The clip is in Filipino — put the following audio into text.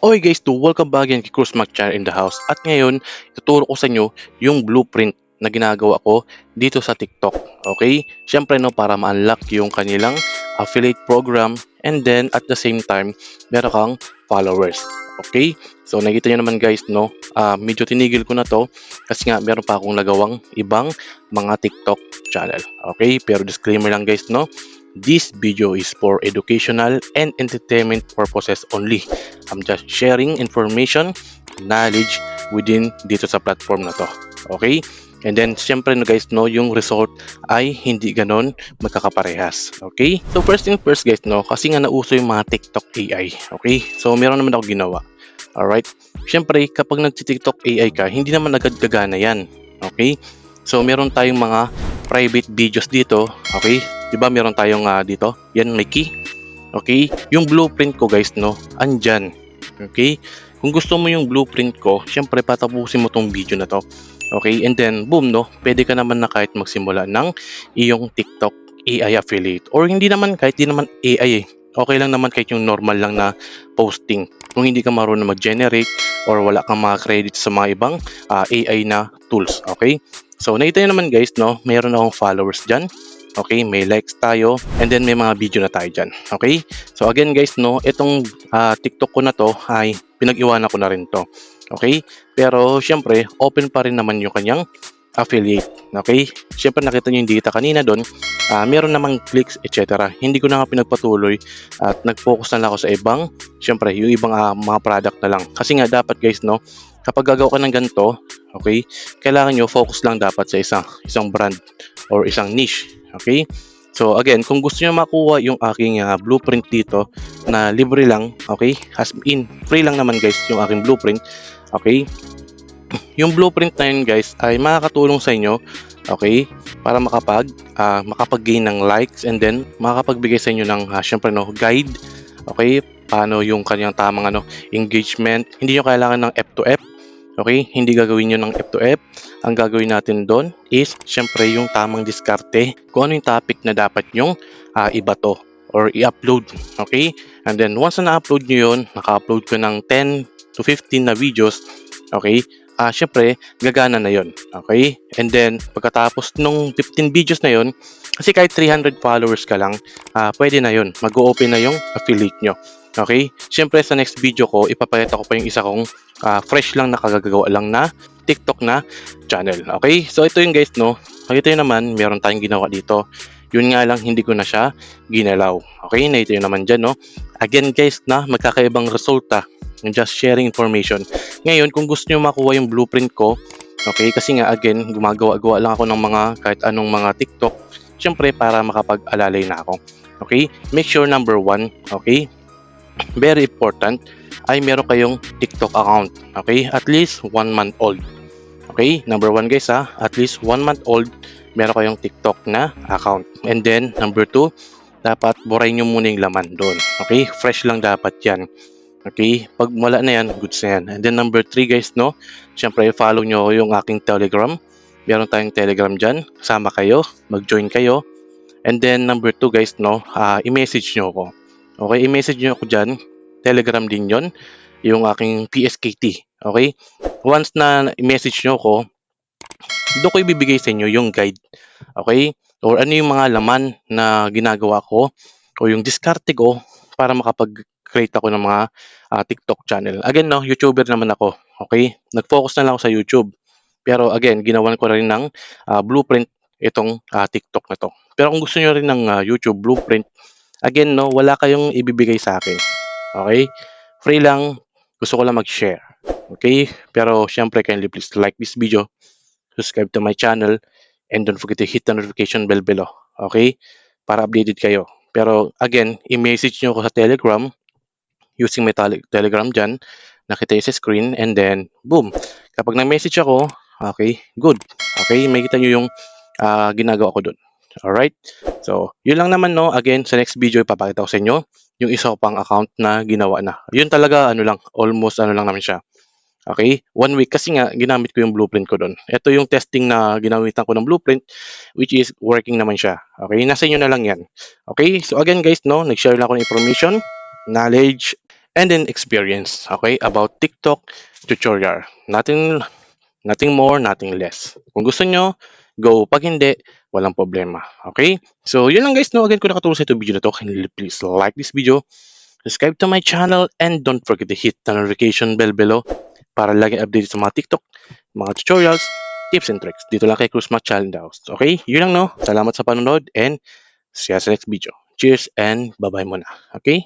Okay guys, welcome back again kay Cruz Magchar in the house. At ngayon, ituturo ko sa inyo yung blueprint na ginagawa ko dito sa TikTok. Okay? Siyempre no, para ma-unlock yung kanilang affiliate program and then at the same time, meron kang followers. Okay? So nakita nyo naman guys, no, medyo tinigil ko na to kasi nga meron pa akong nagawang ibang mga TikTok channel. Okay? Pero disclaimer lang guys, no, this video is for educational and entertainment purposes only. I'm just sharing information, knowledge within dito sa platform na to. Okay? And then, syempre no guys, no, yung result ay hindi ganon magkakaparehas. Okay? So, first thing first guys, no, kasi nga nauso yung mga TikTok AI. Okay? So, meron naman ako ginawa. Alright? Syempre, kapag nag-TikTok AI ka, hindi naman agad gagana yan. Okay? So, meron tayong mga private videos dito. Okay? Diba meron tayong dito? Yan, may key. Okay? Yung blueprint ko guys, no, andyan. Okay? Kung gusto mo yung blueprint ko, syempre patapusin mo tong video na to. Okay? And then, boom, no, pwede ka naman na kahit magsimula ng iyong TikTok AI affiliate. Or hindi naman, kahit di naman AI eh. Okay lang naman kahit yung normal lang na posting. Kung hindi ka marunong mag-generate or wala kang mga credits sa mga ibang AI na tools. Okay? So, nakita nyo naman guys, no, mayroon akong followers dyan. Okay, may likes tayo and then may mga video na tayo dyan. Okay, so again guys, no, itong TikTok ko na to ay pinag-iwanan ko na rin to. Okay, pero syempre open pa rin naman yung kanyang affiliate. Okay, syempre nakita nyo yung data kanina doon, meron namang clicks etc. Hindi ko na nga pinagpatuloy at nag-focus na lang ako sa ibang, syempre yung ibang mga product na lang. Kasi nga dapat guys, no, kapag gagawa ka ng ganito, okay, kailangan nyo focus lang dapat sa isang brand or isang niche. Okay? So again, kung gusto niyo makuha yung aking blueprint dito na libre lang, okay? As in, free lang naman guys yung aking blueprint. Okay? Yung blueprint na yun guys ay makakatulong sa inyo, okay? Para makapag-gain ng likes and then makakapagbigay sa inyo ng syempre no, guide, okay? Paano yung kanyang tamang engagement. Hindi nyo kailangan ng F to F. Okay, hindi gagawin nyo ng F to F. Ang gagawin natin doon is, syempre, yung tamang diskarte. Kung ano yung topic na dapat nyong ibato or i-upload. Okay? And then, once na na-upload nyo yun, naka-upload ko ng 10 to 15 na videos. Okay? Syempre, gagana na yun. Okay? And then, pagkatapos nung 15 videos na yun, kasi kahit 300 followers ka lang, pwede na yun. Mag-open na yung affiliate nyo. Okay? Syempre, sa next video ko, ipapakita ko pa yung isa kong fresh lang na kagagawa lang na TikTok na channel. Okay? So, ito yung guys, no? Nakita nyo naman, meron tayong ginawa dito. Yun nga lang, hindi ko na siya ginalaw. Okay? Nakita nyo naman dyan, no? Again, guys, na magkakaibang resulta. Just sharing information. Ngayon, kung gusto nyo makuha yung blueprint ko, okay? Kasi nga, again, gumagawa-gawa lang ako ng mga kahit anong mga TikTok. Siyempre, para makapag-alalay na ako. Okay? Make sure number 1, okay? Very important ay meron kayong TikTok account. Okay? At least 1 month old. Okay? Number 1 guys at least 1 month old meron kayong TikTok na account. And then number 2, dapat buray nyo muna yung laman doon. Okay? Fresh lang dapat yan. Okay? Pag wala na yan, goods na yan. And then number 3 guys, no? Siyempre, follow nyo yung aking Telegram. Meron tayong Telegram dyan. Kasama kayo. Mag-join kayo. And then number 2 guys, no? I-message nyo ako. Okay, i-message nyo ako dyan. Telegram din yon, yung aking PSKT. Okay? Once na i-message nyo ako, doon ko ibibigay sa inyo yung guide. Okay? Or ano yung mga laman na ginagawa ko o yung diskarte ko para makapag-create ako ng mga TikTok channel. Again, no, YouTuber naman ako. Okay? Nag-focus na lang ako sa YouTube. Pero again, ginawan ko rin ng blueprint itong TikTok na to. Pero kung gusto nyo rin ng YouTube blueprint, again, no, wala kayong ibibigay sa akin. Okay? Free lang. Gusto ko lang mag-share. Okay? Pero syempre, kindly please like this video, subscribe to my channel, and don't forget to hit the notification bell below. Okay? Para updated kayo. Pero again, i-message nyo ako sa Telegram using my Telegram dyan. Nakita yung sa screen and then, boom. Kapag nag-message ako, okay, good. Okay? Makikita nyo yung ginagawa ko dun. Alright? So, yun lang naman, no. Again, sa next video, ipapakita ko sa inyo yung isa pang account na ginawa na. Yun talaga, almost lang naman siya. Okay? 1 week kasi nga, ginamit ko yung blueprint ko doon. Ito yung testing na ginamitan ko ng blueprint, which is working naman siya. Okay? Nasa inyo na lang yan. Okay? So again guys, no, nag-share lang ako ng information, knowledge, and then experience, okay, about TikTok tutorial. Nothing more, nothing less. Kung gusto nyo, go. Pag hindi, walang problema. Okay? So, yun lang guys, no? Again, kung nakatulong sa ito video na to, kindly please like this video, subscribe to my channel, and don't forget to hit the notification bell below para lagi updated sa mga TikTok, mga tutorials, tips and tricks. Dito lang kay Cruz Mac Challenge House. Okay? Yun lang, no? Salamat sa panonood and see you sa next video. Cheers and bye-bye muna. Okay?